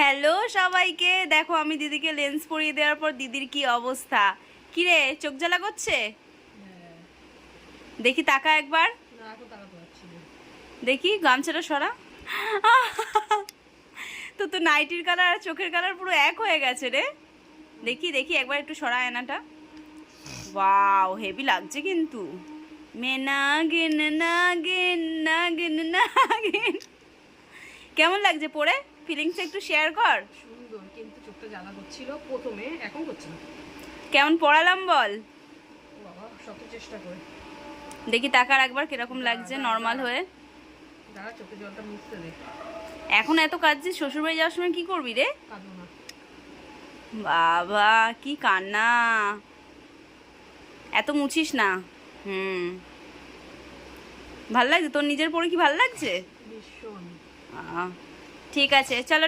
Hello সবাইকে, দেখো আমি দিদিকে লেন্স পরিয়ে দেওয়ার পর দিদির কি অবস্থা। কি রে, চোখ জ্বালা করছে? দেখি তাকা একবার, দেখি গামছাটা সরা। তো তো নাইটির কালার আর চোখের কালার পুরো এক হয়ে গেছে রে। দেখি দেখি একবার একটু সরা আয়নাটা। ওয়াও, হেভি লাগছে কিন্তু। মে নাগিন নাগিন নাগিন নাগিন। কেমন লাগছে পরে? ফিলিংস একটু শেয়ার কর। সুন্দর, কিন্তু চোখটা জ্বালা করছিল প্রথমে, এখন করছে না। কেমন পড়ালাম বল? বাবা শত চেষ্টা করে দেখি তাকার একবার কিরকম লাগছে নর্মাল হয়ে। দাঁড়া, চোখে জলটা মুছতে দে। এখন এত কাজ যে শ্বশুরবাড়ি যাওয়ার সময় কি করবি রে? কাঁদো না। বাবা কি কান্না, এত মুছিস না। ভাল লাগছে তোর নিজের পরে? কি ভাল লাগছে? ভীষণ। ঠিক আছে, চলো।